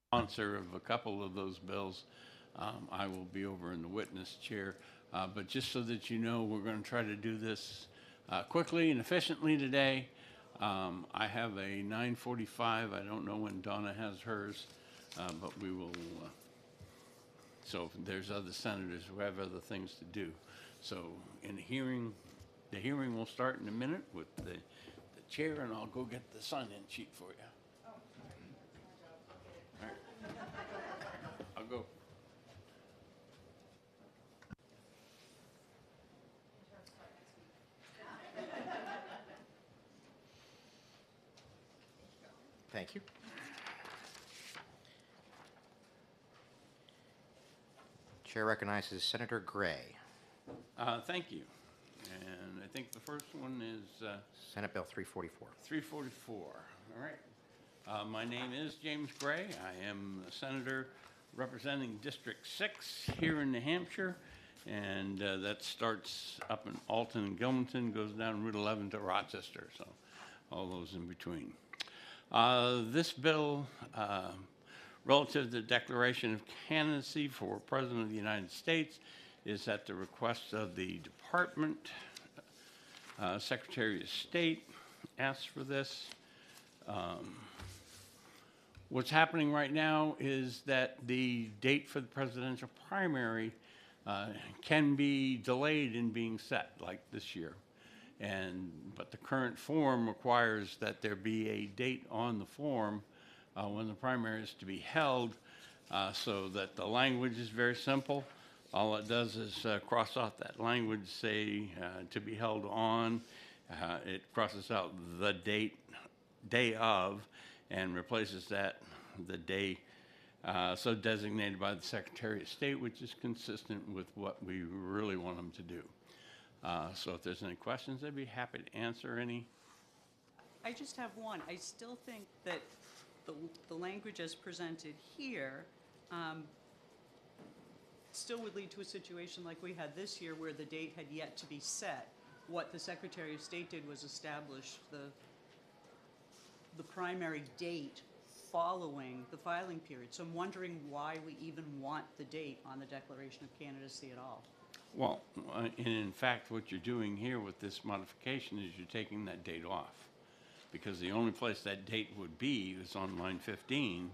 sponsor of a couple of those bills. I will be over in the witness chair. But just so that you know, we're going to try to do this quickly and efficiently today. I have a 9:45. I don't know when Donna has hers, but we will. So there's other senators who have other things to do. So in the hearing will start in a minute with the chair, and I'll go get the sign-in sheet for you. All right. I'll go. Thank you. Chair recognizes Senator Gray. Thank you. And I think the first one is Senate Bill 344. 344. All right. My name is James Gray. I am a senator representing District 6 here in New Hampshire. And that starts up in Alton and Gilmanton, goes down Route 11 to Rochester. So all those in between. This bill, relative to the declaration of candidacy for President of the United States, is at the request of the Department. Secretary of State asked for this. What's happening right now is that the date for the presidential primary can be delayed in being set, like this year. But the current form requires that there be a date on the form when the primary is to be held, so that the language is very simple. All it does is cross off that language, say to be held on. It crosses out the day of, and replaces that the day so designated by the Secretary of State, which is consistent with what we really want them to do. So if there's any questions, I'd be happy to answer any. I just have one. I still think that the language as presented here still would lead to a situation like we had this year where the date had yet to be set. What the Secretary of State did was establish the primary date following the filing period. So I'm wondering why we even want the date on the declaration of candidacy at all. Well, and in fact, what you're doing here with this modification is you're taking that date off, because the only place that date would be is on line 15,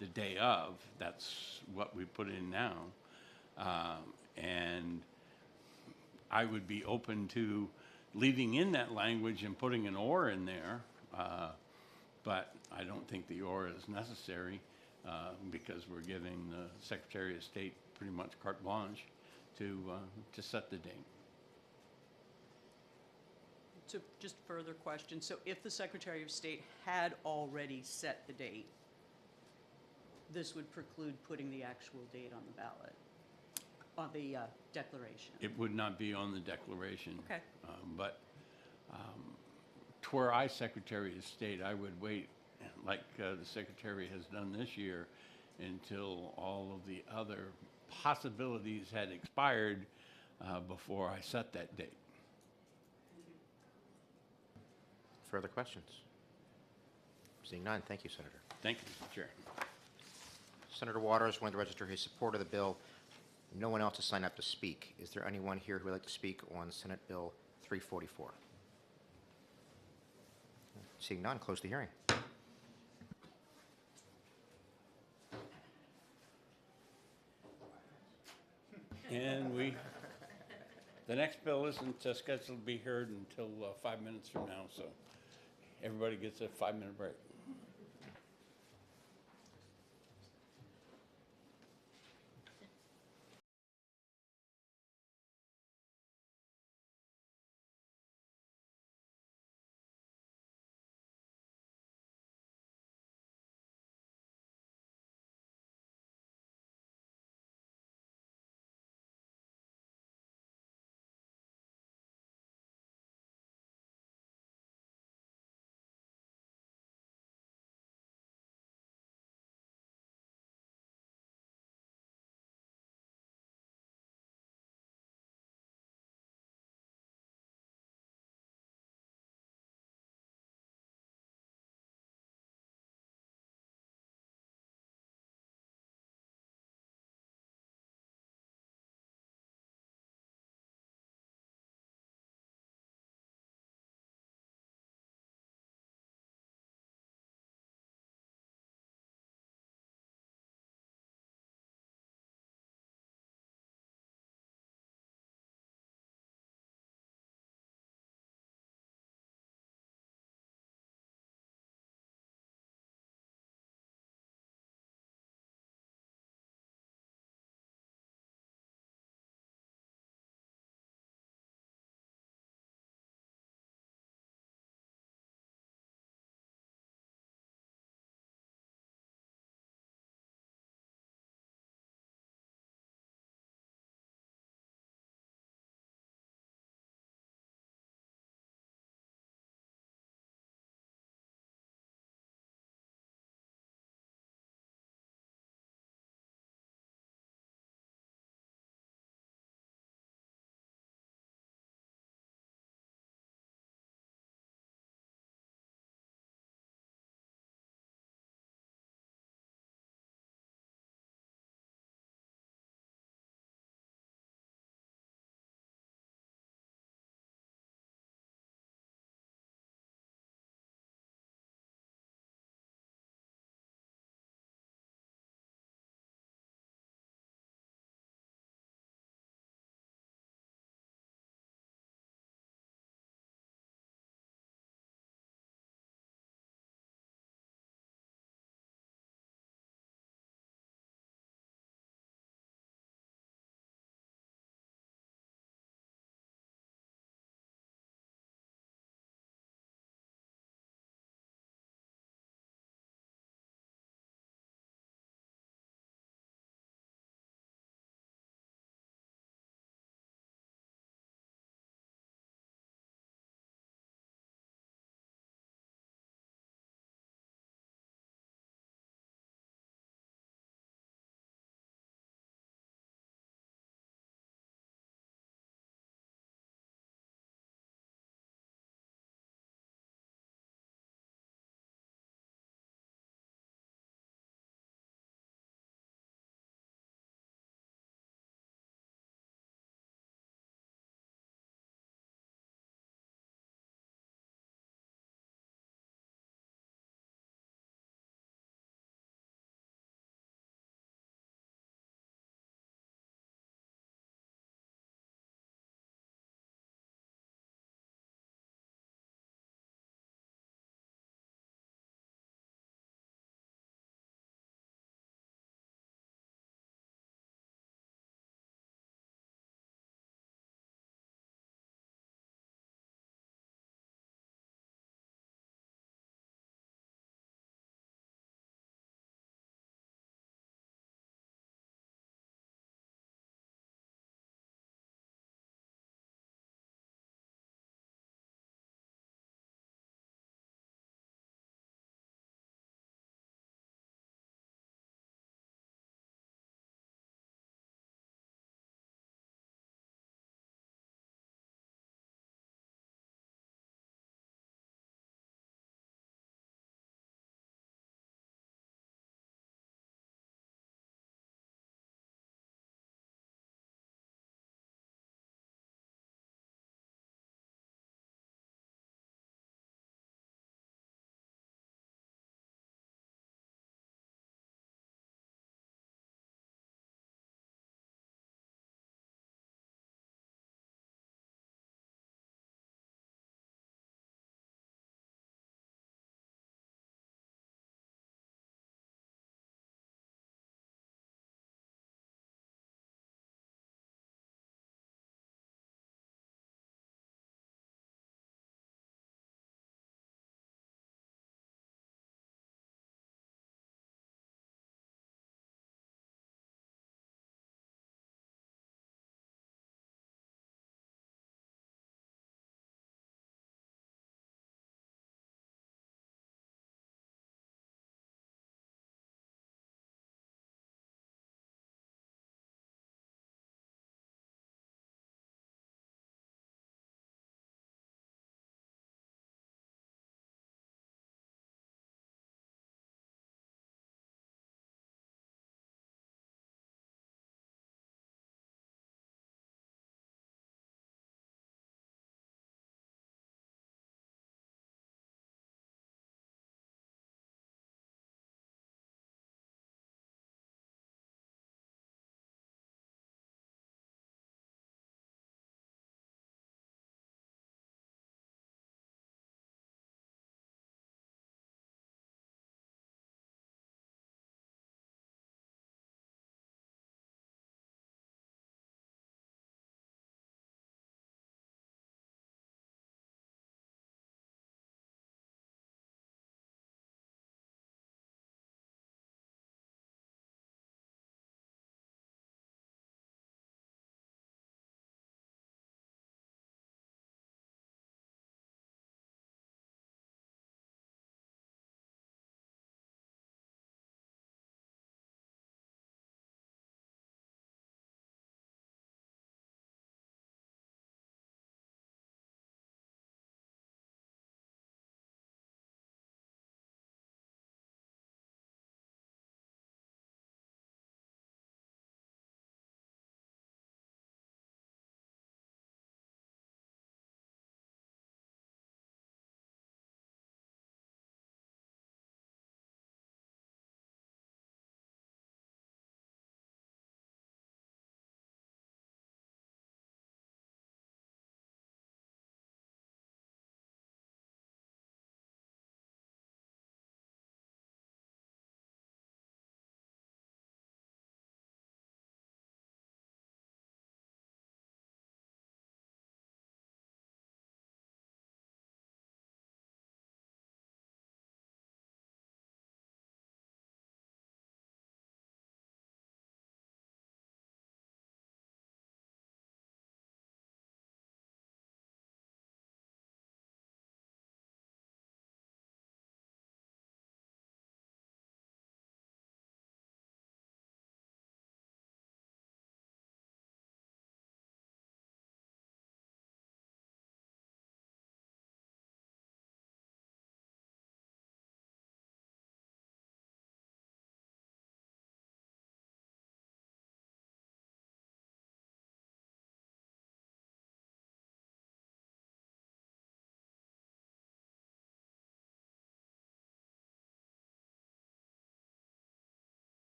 the day of. That's what we put in now. And I would be open to leaving in that language and putting an or in there, but I don't think the or is necessary because we're giving the Secretary of State pretty much carte blanche to set the date. So just further question. So if the Secretary of State had already set the date, this would preclude putting the actual date on the ballot, on the declaration. It would not be on the declaration. Okay. But to where I Secretary of State, I would wait, like the Secretary has done this year, until all of the other possibilities had expired before I set that date. Further questions? Seeing none, thank you, Senator. Thank you, Mr. Chair. Senator Waters wanted to register his support of the bill. No one else has signed up to speak. Is there anyone here who would like to speak on Senate Bill 344? Seeing none, close the hearing. And the next bill isn't scheduled to be heard until 5 minutes from now, so everybody gets a 5-minute break.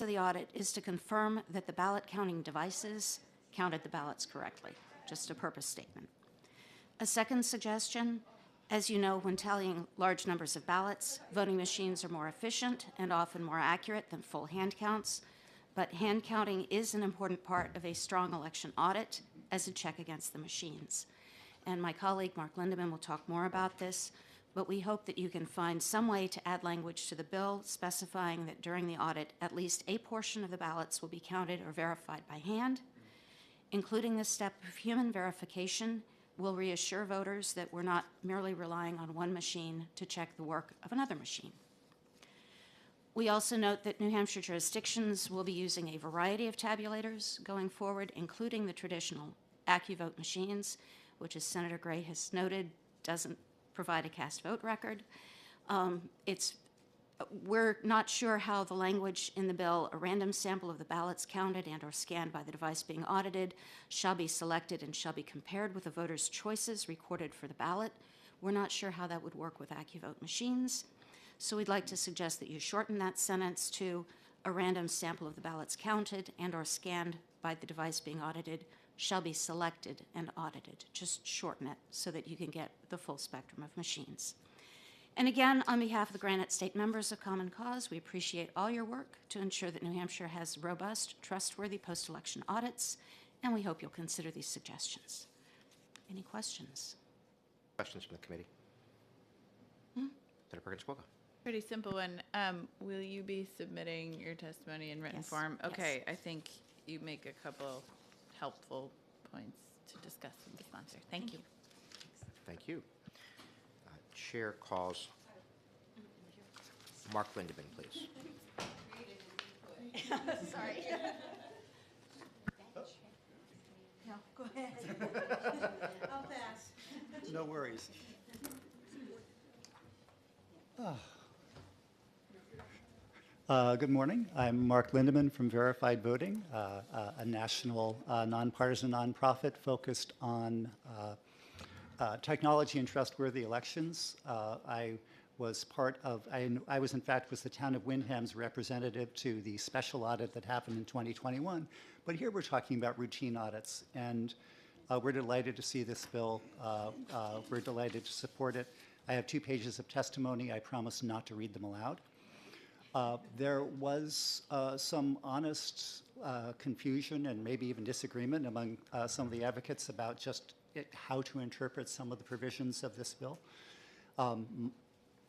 of the audit is to confirm that the ballot counting devices counted the ballots correctly, just a purpose statement. A second suggestion, as you know, when tallying large numbers of ballots, voting machines are more efficient and often more accurate than full hand counts, but hand counting is an important part of a strong election audit as a check against the machines. And my colleague, Mark Lindeman, will talk more about this, but we hope that you can find some way to add language to the bill specifying that during the audit, at least a portion of the ballots will be counted or verified by hand. Including this step of human verification will reassure voters that we're not merely relying on one machine to check the work of another machine. We also note that New Hampshire jurisdictions will be using a variety of tabulators going forward, including the traditional AccuVote machines, which, as Senator Gray has noted, doesn't provide a cast vote record. We're not sure how the language in the bill, a random sample of the ballots counted and or scanned by the device being audited, shall be selected and shall be compared with the voter's choices recorded for the ballot. We're not sure how that would work with AccuVote machines. So we'd like to suggest that you shorten that sentence to a random sample of the ballots counted and or scanned by the device being audited shall be selected and audited. Just shorten it so that you can get the full spectrum of machines. And again, on behalf of the Granite State members of Common Cause, we appreciate all your work to ensure that New Hampshire has robust, trustworthy post-election audits, and we hope you'll consider these suggestions. Any questions? Questions from the committee? Senator Perkins-Coie. Pretty simple one. Will you be submitting your testimony in written Yes, form? yes. Okay, I think you make a couple helpful points to discuss with the sponsor. Thank you. Thank you. Chair calls Mark Lindeman, please. Sorry. No, go ahead. I'll pass. No worries. Good morning. I'm Mark Lindeman from Verified Voting, a national nonpartisan nonprofit focused on technology and trustworthy elections. I was in fact the town of Wyndham's representative to the special audit that happened in 2021. But here we're talking about routine audits, and we're delighted to see this bill. We're delighted to support it. I have 2 pages of testimony. I promise not to read them aloud. There was some honest confusion and maybe even disagreement among some of the advocates about just how to interpret some of the provisions of this bill.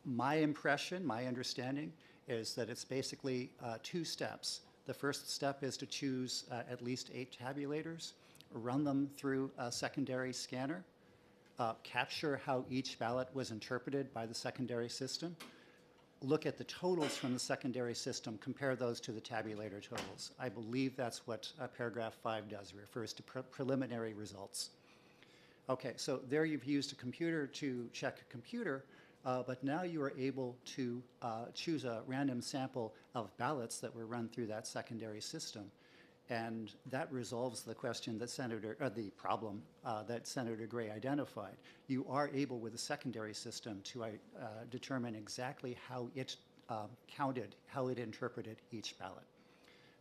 My impression, my understanding, is that it's basically 2 steps. The first step is to choose at least 8 tabulators, run them through a secondary scanner, capture how each ballot was interpreted by the secondary system, look at the totals from the secondary system, compare those to the tabulator totals. I believe that's what paragraph 5 does. It refers to preliminary results. Okay, so there you've used a computer to check a computer, but now you are able to choose a random sample of ballots that were run through that secondary system. And that resolves the question that the problem that Senator Gray identified. You are able, with a secondary system, to determine exactly how it counted, how it interpreted each ballot.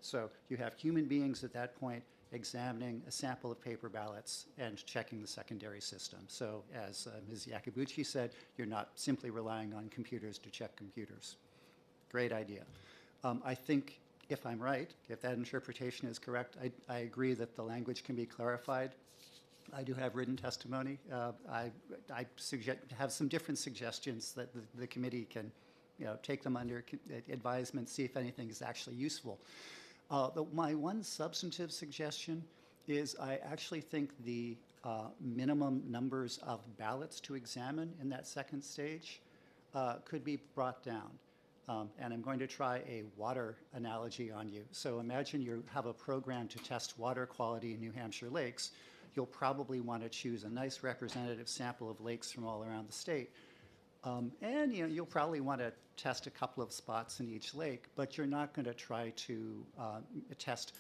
So you have human beings at that point examining a sample of paper ballots and checking the secondary system. So as Ms. Yakubuchi said, you're not simply relying on computers to check computers. Great idea. I think, if I'm right, if that interpretation is correct, I agree that the language can be clarified. I do have written testimony. I have some different suggestions that the committee can, take them under advisement, see if anything is actually useful. My one substantive suggestion is I actually think the minimum numbers of ballots to examine in that second stage could be brought down. And I'm going to try a water analogy on you. So imagine you have a program to test water quality in New Hampshire lakes. You'll probably want to choose a nice representative sample of lakes from all around the state. And you'll probably want to test a couple of spots in each lake, but you're not going to try to test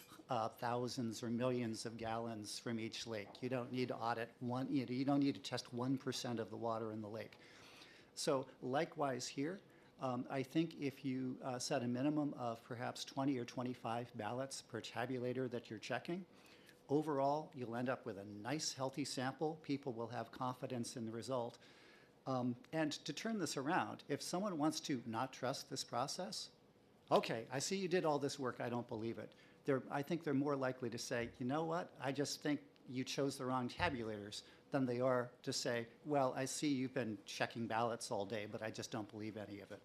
thousands or millions of gallons from each lake. You don't need to audit one, you don't need to test 1% of the water in the lake. So likewise here, I think if you set a minimum of perhaps 20 or 25 ballots per tabulator that you're checking, overall, you'll end up with a nice, healthy sample. People will have confidence in the result. And to turn this around, if someone wants to not trust this process, okay, I see you did all this work, I don't believe it. I think they're more likely to say, you know what, I just think you chose the wrong tabulators, than they are to say, well, I see you've been checking ballots all day, but I just don't believe any of it.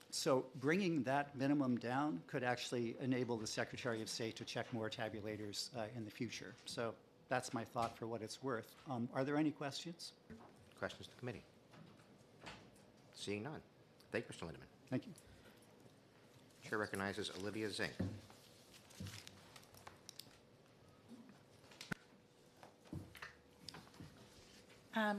So bringing that minimum down could actually enable the Secretary of State to check more tabulators in the future. So that's my thought for what it's worth. Are there any questions? Questions to the committee? Seeing none. Thank you, Mr. Lindeman. Thank you. Chair recognizes Olivia Zink.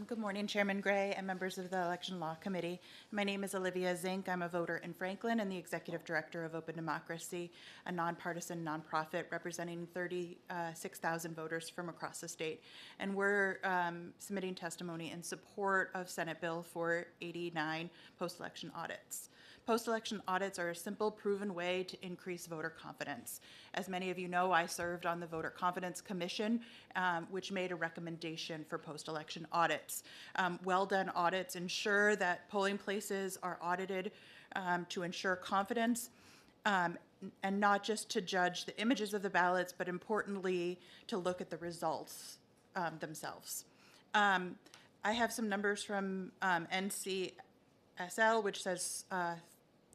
Good morning, Chairman Gray and members of the Election Law Committee. My name is Olivia Zink. I'm a voter in Franklin and the Executive Director of Open Democracy, a nonpartisan nonprofit representing 36,000 voters from across the state. And we're submitting testimony in support of Senate Bill 489, post-election audits. Post-election audits are a simple, proven way to increase voter confidence. As many of you know, I served on the Voter Confidence Commission, which made a recommendation for post-election audits. Well-done audits ensure that polling places are audited to ensure confidence, and not just to judge the images of the ballots, but importantly, to look at the results themselves. I have some numbers from NCSL, which says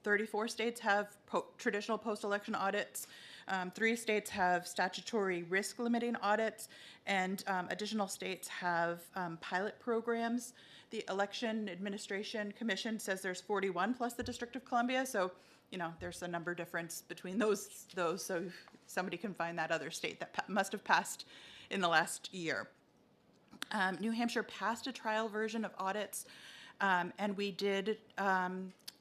34 states have traditional post-election audits. 3 states have statutory risk-limiting audits, and additional states have pilot programs. The Election Administration Commission says there's 41 plus the District of Columbia, so you know there's a number difference between those. So somebody can find that other state that must have passed in the last year. New Hampshire passed a trial version of audits, and we did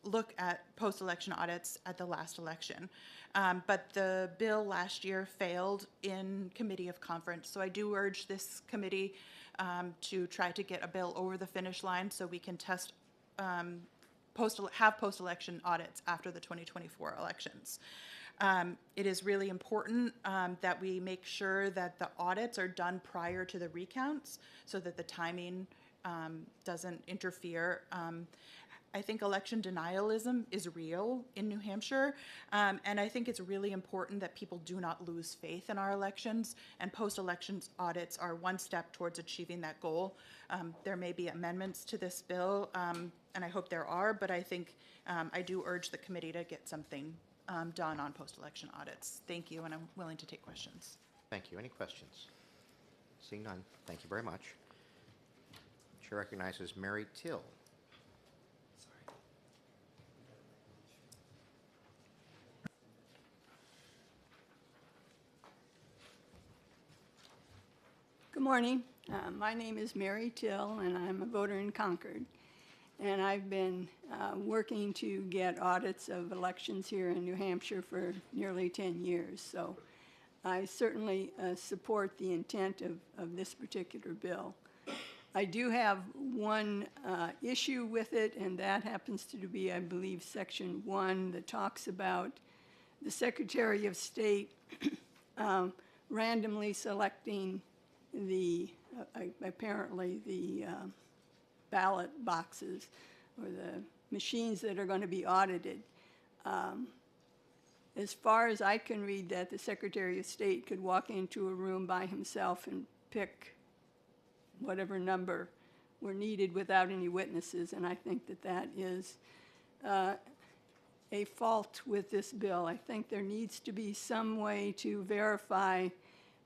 look at post-election audits at the last election. But the bill last year failed in committee of conference. So I do urge this committee to try to get a bill over the finish line so we can test, have post-election audits after the 2024 elections. It is really important that we make sure that the audits are done prior to the recounts so that the timing doesn't interfere. I think election denialism is real in New Hampshire, and I think it's really important that people do not lose faith in our elections, and post-elections audits are one step towards achieving that goal. There may be amendments to this bill, and I hope there are, but I think I do urge the committee to get something done on post-election audits. Thank you, and I'm willing to take questions. Thank you. Any questions? Seeing none, thank you very much. Chair recognizes Mary Till. Good morning. My name is Mary Till, and I'm a voter in Concord. And I've been working to get audits of elections here in New Hampshire for nearly 10 years. So I certainly support the intent of this particular bill. I do have one issue with it, and that happens to be, I believe, Section 1 that talks about the Secretary of State randomly selecting apparently the ballot boxes or the machines that are going to be audited. As far as I can read that, the Secretary of State could walk into a room by himself and pick whatever number were needed without any witnesses, and I think that that is a fault with this bill. I think there needs to be some way to verify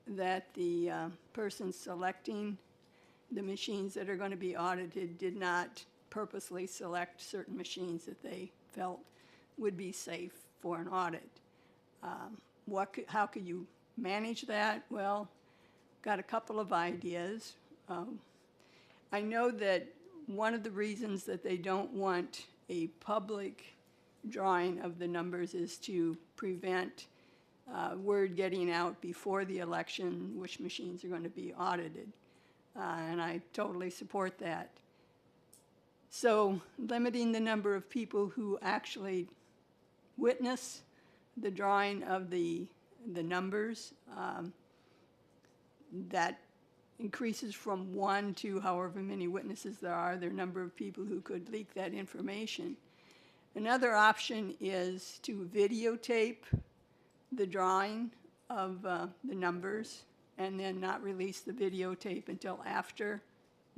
that the person selecting the machines that are going to be audited did not purposely select certain machines that they felt would be safe for an audit. How could you manage that? Well, got a couple of ideas. I know that one of the reasons that they don't want a public drawing of the numbers is to prevent word getting out before the election which machines are going to be audited. And I totally support that. So limiting the number of people who actually witness the drawing of the numbers, that increases from 1 to however many witnesses there are, the number of people who could leak that information. Another option is to videotape the drawing of the numbers and then not release the videotape until after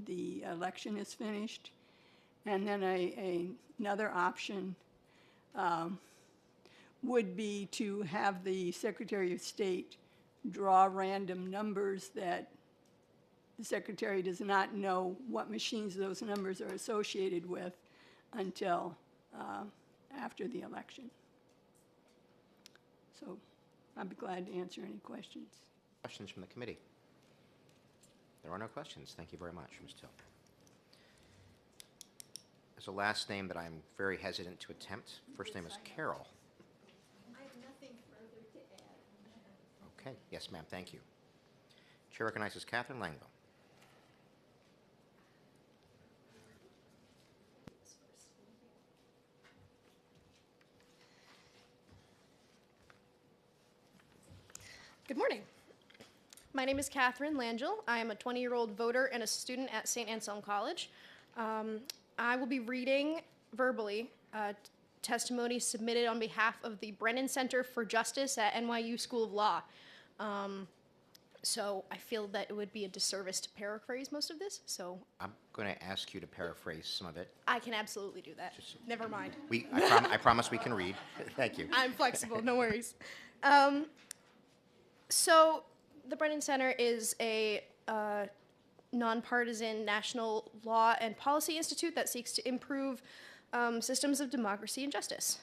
the election is finished. And then another option would be to have the Secretary of State draw random numbers that the Secretary does not know what machines those numbers are associated with until after the election. So I'd be glad to answer any questions. Questions from the committee? There are no questions. Thank you very much, Ms. Till. There's a last name that I'm very hesitant to attempt. First name is Carol. I have nothing further to add. Okay, yes, ma'am, thank you. Chair recognizes Catherine Langville. Good morning. My name is Catherine Langell. I am a 20-year-old voter and a student at St. Anselm College. I will be reading verbally testimony submitted on behalf of the Brennan Center for Justice at NYU School of Law. So I feel that it would be a disservice to paraphrase most of this, so I'm going to ask you to paraphrase some of it. I can absolutely do that. Never mind. I promise we can read. Thank you. I'm flexible, no worries. So the Brennan Center is a nonpartisan national law and policy institute that seeks to improve systems of democracy and justice.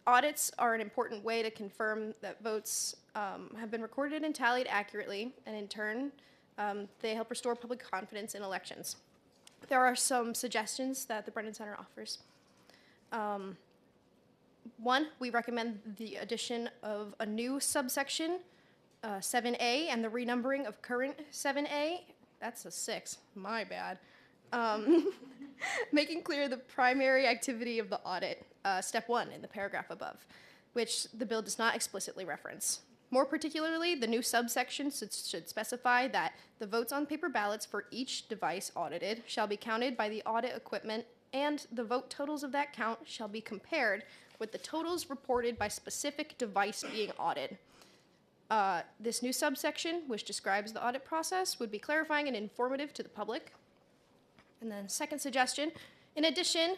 Audits are an important way to confirm that votes have been recorded and tallied accurately, and in turn, they help restore public confidence in elections. There are some suggestions that the Brennan Center offers. One, we recommend the addition of a new subsection, 7A, and the renumbering of current 7A. That's a 6, my bad. Making clear the primary activity of the audit, step 1 in the paragraph above, which the bill does not explicitly reference. More particularly, the new subsection should specify that the votes on paper ballots for each device audited shall be counted by the audit equipment, and the vote totals of that count shall be compared with the totals reported by specific device being audited. This new subsection, which describes the audit process, would be clarifying and informative to the public. And then second suggestion, in addition,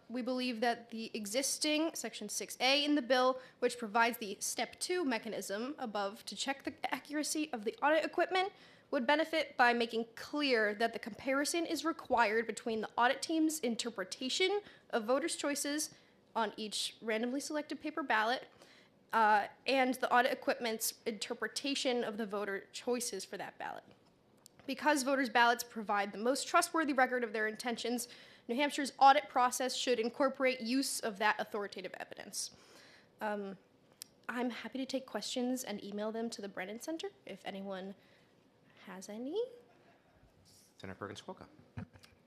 we believe that the existing section 6A in the bill, which provides the step 2 mechanism above to check the accuracy of the audit equipment, would benefit by making clear that the comparison is required between the audit team's interpretation of voters' choices on each randomly selected paper ballot and the audit equipment's interpretation of the voter choices for that ballot. Because voters' ballots provide the most trustworthy record of their intentions, New Hampshire's audit process should incorporate use of that authoritative evidence. I'm happy to take questions and email them to the Brennan Center if anyone has any. Senator Perkins-Coie.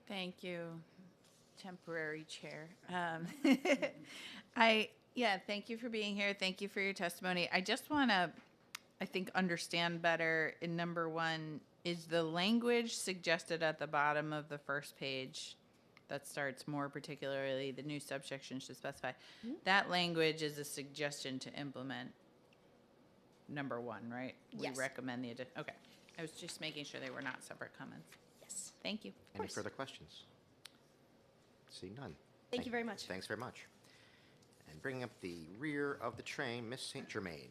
Thank you, temporary chair. Thank you for being here. Thank you for your testimony. I just want to, I think, understand better in number 1, is the language suggested at the bottom of the first page that starts more particularly the new subsection should specify. That language is a suggestion to implement number 1, right? Yes. We recommend the addition. Okay. I was just making sure they were not separate comments. Yes. Thank you. Any further questions? Seeing none. Thank you very much. Thanks very much. And bringing up the rear of the train, Ms. St. Germain.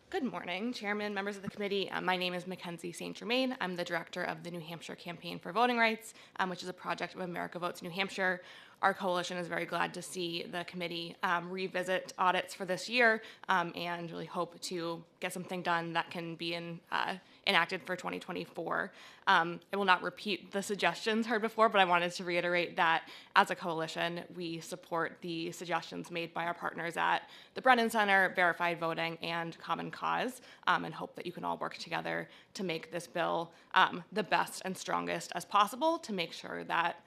Good morning, Chairman, members of the committee. My name is Mackenzie St. Germain. I'm the director of the New Hampshire Campaign for Voting Rights, which is a project of America Votes New Hampshire. Our coalition is very glad to see the committee revisit audits for this year and really hope to get something done that can be enacted for 2024. I will not repeat the suggestions heard before, but I wanted to reiterate that as a coalition, we support the suggestions made by our partners at the Brennan Center, Verified Voting, and Common Cause, and hope that you can all work together to make this bill the best and strongest as possible to make sure that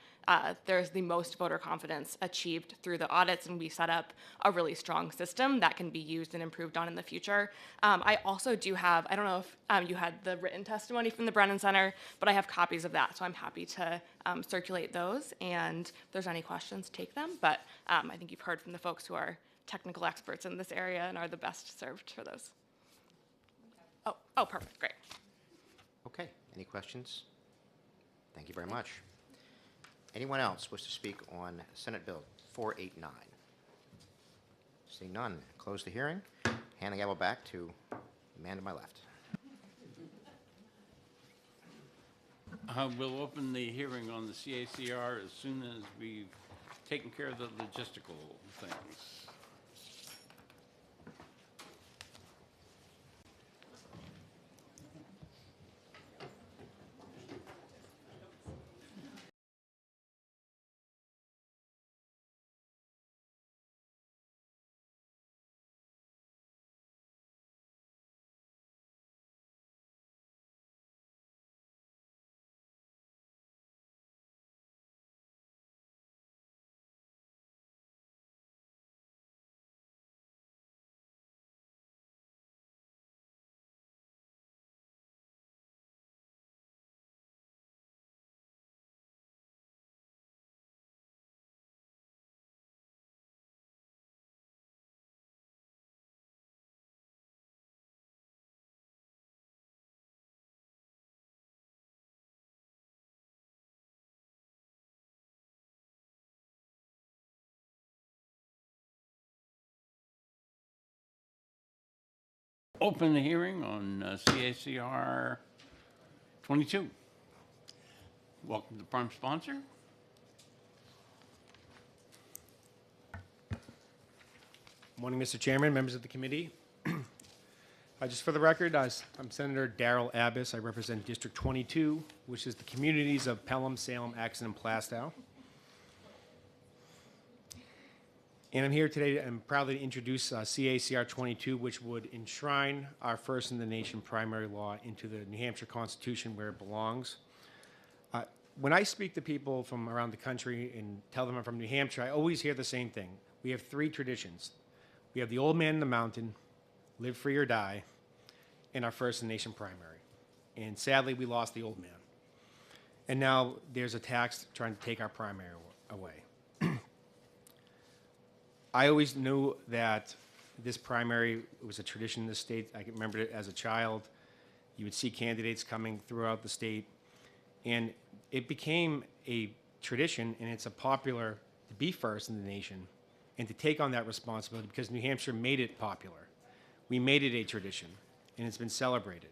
there's the most voter confidence achieved through the audits, and we set up a really strong system that can be used and improved on in the future. I also do have, I don't know if you had the written testimony from the Brennan Center, but I have copies of that, so I'm happy to circulate those, and if there's any questions, take them. But I think you've heard from the folks who are technical experts in this area and are the best served for those. Oh, perfect, great. Okay, any questions? Thank you very much. Anyone else wish to speak on Senate Bill 489? Seeing none, close the hearing. Hand the gavel back to the man to my left. We'll open the hearing on the CACR as soon as we've taken care of the logistical things. Open the hearing on CACR 22. Welcome to prime sponsor. Morning, Mr. Chairman, members of the committee. Just for the record, I'm Senator Darrell Abbas. I represent District 22, which is the communities of Pelham, Salem, Axon, and Plastow. And I'm here today and proudly to introduce CACR 22, which would enshrine our first-in-the-nation primary law into the New Hampshire Constitution where it belongs. When I speak to people from around the country and tell them I'm from New Hampshire, I always hear the same thing. We have three traditions. We have the old man in the mountain, live free or die, and our first-in-the-nation primary. And sadly, we lost the old man. And now there's a tax trying to take our primary away. I always knew that this primary was a tradition in the state. I can remember it as a child. You would see candidates coming throughout the state. And it became a tradition, and it's a popular to be first in the nation and to take on that responsibility because New Hampshire made it popular. We made it a tradition, and it's been celebrated.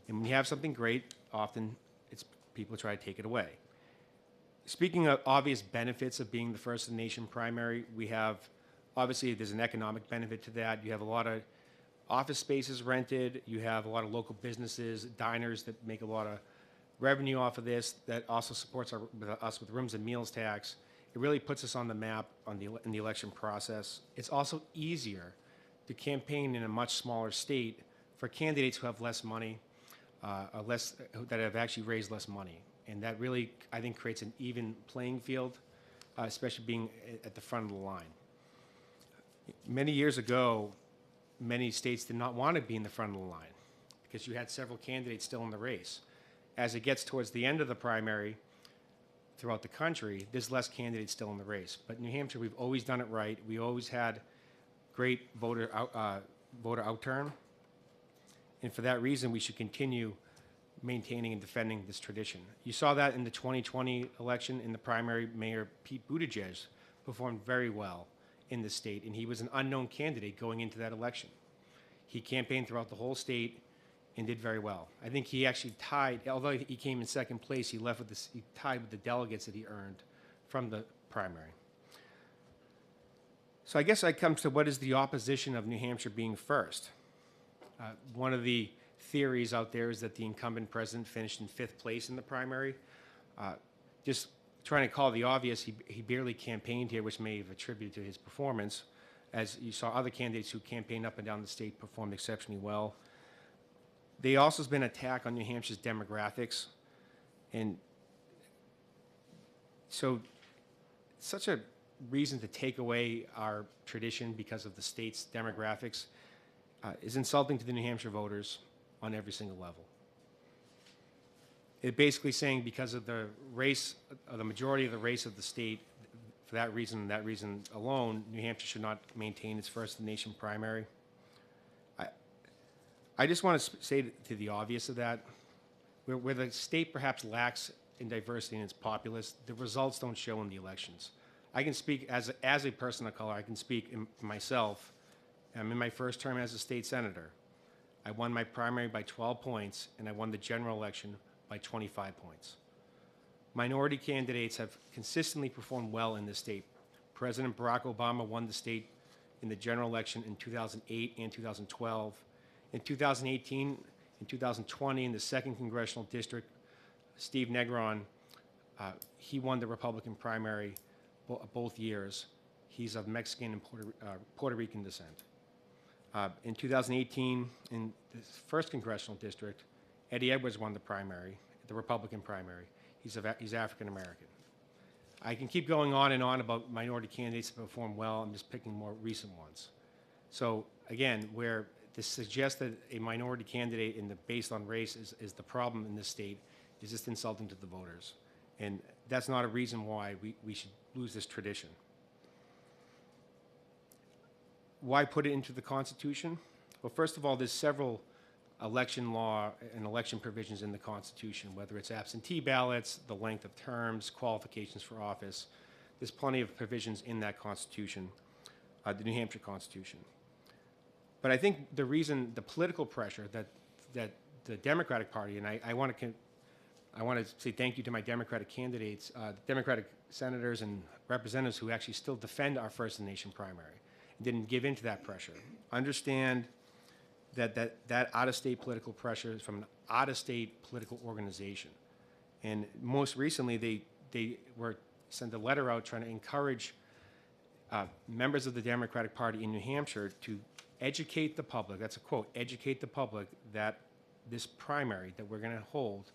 And when you have something great, often people try to take it away. Speaking of obvious benefits of being the first in the nation primary, we have, obviously there's an economic benefit to that. You have a lot of office spaces rented. You have a lot of local businesses, diners that make a lot of revenue off of this. That also supports us with rooms and meals tax. It really puts us on the map in the election process. It's also easier to campaign in a much smaller state for candidates who have less money, that have actually raised less money. And that really, I think, creates an even playing field, especially being at the front of the line. Many years ago, many states did not want to be in the front of the line because you had several candidates still in the race. As it gets towards the end of the primary throughout the country, there's less candidates still in the race. But in New Hampshire, we've always done it right. We always had great voter outturn. And for that reason, we should continue maintaining and defending this tradition. You saw that in the 2020 election in the primary. Mayor Pete Buttigieg performed very well in the state, and he was an unknown candidate going into that election. He campaigned throughout the whole state and did very well. I think he actually tied, although he came in second place, he tied with the delegates that he earned from the primary. So I guess I come to what is the opposition of New Hampshire being first. One of the theories out there is that the incumbent president finished in 5th place in the primary. Just trying to call the obvious, he barely campaigned here, which may have attributed to his performance. As you saw, other candidates who campaigned up and down the state performed exceptionally well. There also has been an attack on New Hampshire's demographics. And so such a reason to take away our tradition because of the state's demographics is insulting to the New Hampshire voters on every single level. It's basically saying because of the race, the majority of the race of the state, for that reason and that reason alone, New Hampshire should not maintain its first-in-the-nation primary. I just want to say to the obvious of that, where the state perhaps lacks in diversity and its populace, the results don't show in the elections. I can speak as a person of color, I can speak for myself. I'm in my first term as a state senator. I won my primary by 12 points, and I won the general election by 25 points. Minority candidates have consistently performed well in this state. President Barack Obama won the state in the general election in 2008 and 2012. In 2018 and 2020, in the 2nd Congressional District, Steve Negron, he won the Republican primary both years. He's of Mexican and Puerto Rican descent. In 2018, in the 1st Congressional District, Eddie Edwards won the primary, the Republican primary. He's African American. I can keep going on and on about minority candidates that perform well. I'm just picking more recent ones. So again, where to suggest that a minority candidate based on race is the problem in this state is just insulting to the voters. And that's not a reason why we should lose this tradition. Why put it into the Constitution? Well, first of all, there's several election law and election provisions in the Constitution, whether it's absentee ballots, the length of terms, qualifications for office. There's plenty of provisions in that Constitution, the New Hampshire Constitution. But I think the reason, the political pressure that the Democratic Party, and I want to say thank you to my Democratic candidates, Democratic senators and representatives who actually still defend our first-in-the-nation primary and didn't give in to that pressure. Understand that out-of-state political pressure is from an out-of-state political organization. And most recently, they were sent a letter out trying to encourage members of the Democratic Party in New Hampshire to educate the public, that's a quote, educate the public that this primary that we're going to hold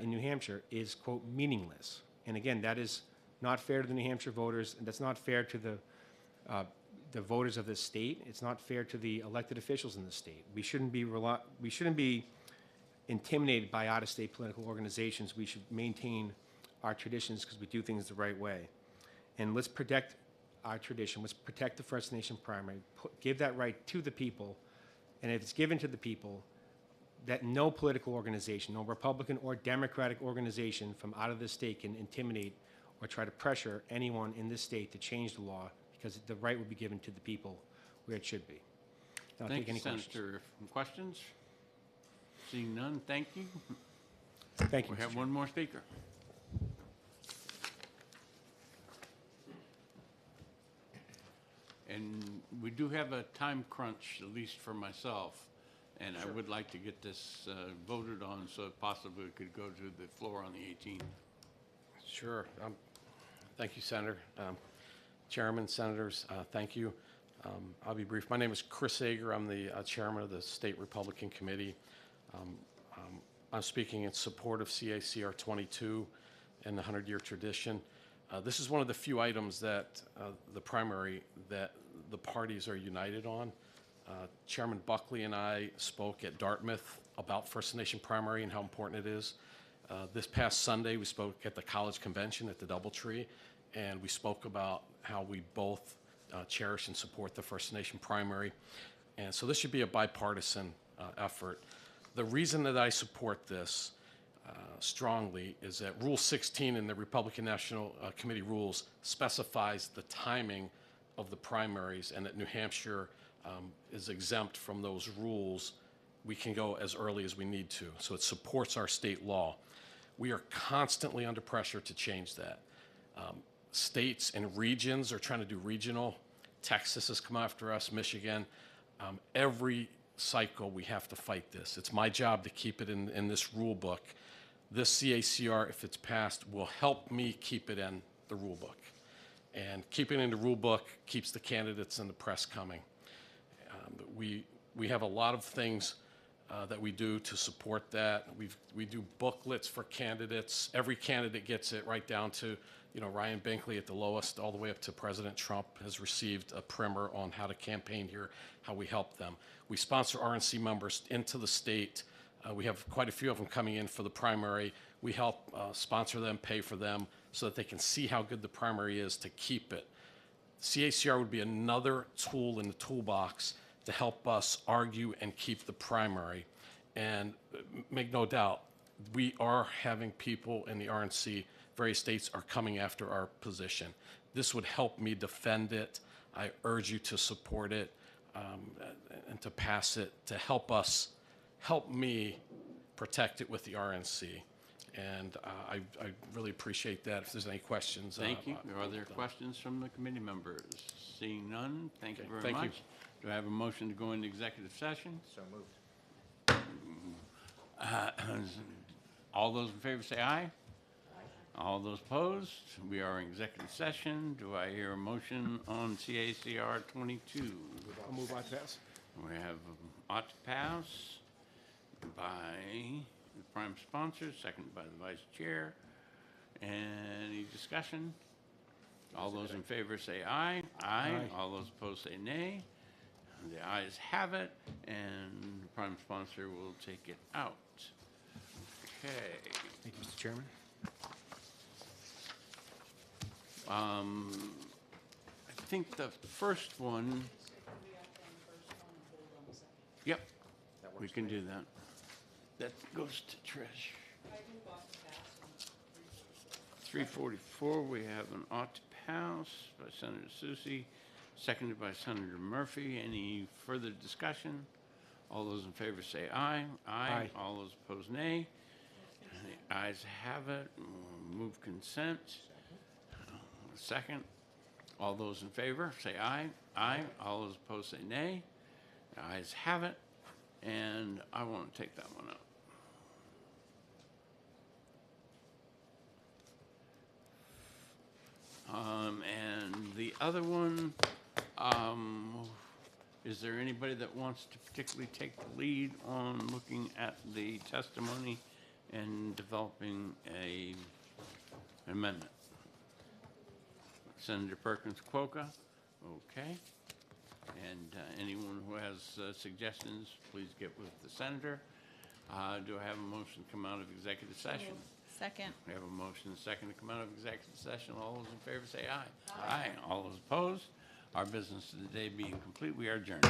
in New Hampshire is, quote, meaningless. And again, that is not fair to the New Hampshire voters, and that's not fair to the voters of this state. It's not fair to the elected officials in the state. We shouldn't be intimidated by out-of-state political organizations. We should maintain our traditions because we do things the right way. And let's protect our tradition. Let's protect the First Nation primary. Give that right to the people. And if it's given to the people, that no political organization, no Republican or Democratic organization from out of the state can intimidate or try to pressure anyone in this state to change the law, because the right will be given to the people where it should be. I'll Thank take any you, questions. Senator. Questions? Seeing none, thank you. Thank you. We Mr. have Chair. one more speaker. And we do have a time crunch, at least for myself, and I would like to get this voted on so it possibly could go to the floor on the 18th. Sure. Thank you, Senator. Chairman, Senators, thank you. I'll be brief. My name is Chris Ager. I'm the chairman of the State Republican Committee. I'm speaking in support of CACR 22 and the 100-year tradition. This is one of the few items that the primary that the parties are united on. Chairman Buckley and I spoke at Dartmouth about First Nation primary and how important it is. This past Sunday, we spoke at the college convention at the Doubletree, and we spoke about how we both cherish and support the First Nation primary. And so this should be a bipartisan effort. The reason that I support this strongly is that Rule 16 in the Republican National Committee rules specifies the timing of the primaries, and that New Hampshire is exempt from those rules. We can go as early as we need to. So it supports our state law. We are constantly under pressure to change that. States and regions are trying to do regional. Texas has come after us, Michigan. Every cycle, we have to fight this. It's my job to keep it in this rule book. This CACR, if it's passed, will help me keep it in the rule book. And keeping it in the rule book keeps the candidates and the press coming. We have a lot of things that we do to support that. We do booklets for candidates. Every candidate gets it, right down to, you know, Ryan Binkley at the lowest, all the way up to President Trump has received a primer on how to campaign here, how we help them. We sponsor RNC members into the state. We have quite a few of them coming in for the primary. We help sponsor them, pay for them, so that they can see how good the primary is to keep it. CACR would be another tool in the toolbox to help us argue and keep the primary. And make no doubt, we are having people in the RNC, various states are coming after our position. This would help me defend it. I urge you to support it and to pass it, to help me protect it with the RNC. And I really appreciate that. If there's any questions. Thank you. Are there questions from the committee members? Seeing none, thank you Okay, very thank you. much. Do I have a motion to go into executive session? So moved. All those in favor say aye. All those opposed? We are in executive session. Do I hear a motion on CACR 22? I'll move on to pass. We have ought to pass by the prime sponsor, seconded by the vice chair. Any discussion? All those in favor say aye. Aye. Aye. All those opposed say nay. The ayes have it, and the prime sponsor will take it out. Okay. Thank you, Mr. Chairman. I think the first one. Yep, we can do that. That goes to Trish. 344, we have an ought to pass by Senator Susie, seconded by Senator Murphy. Any further discussion? All those in favor say aye. Aye. All those opposed, nay. The ayes have it. We'll move consent. Second. All those in favor say aye. Aye. All those opposed say nay. The ayes have it. And I want to take that one up. And the other one, is there anybody that wants to particularly take the lead on looking at the testimony and developing an amendment? Senator Perkins Quokka, okay. And anyone who has suggestions, please get with the senator. Do I have a motion to come out of executive session? Second. We have a motion and a second to come out of executive session. All those in favor say aye. Aye. All those opposed? Our business of the day being complete, we are adjourned.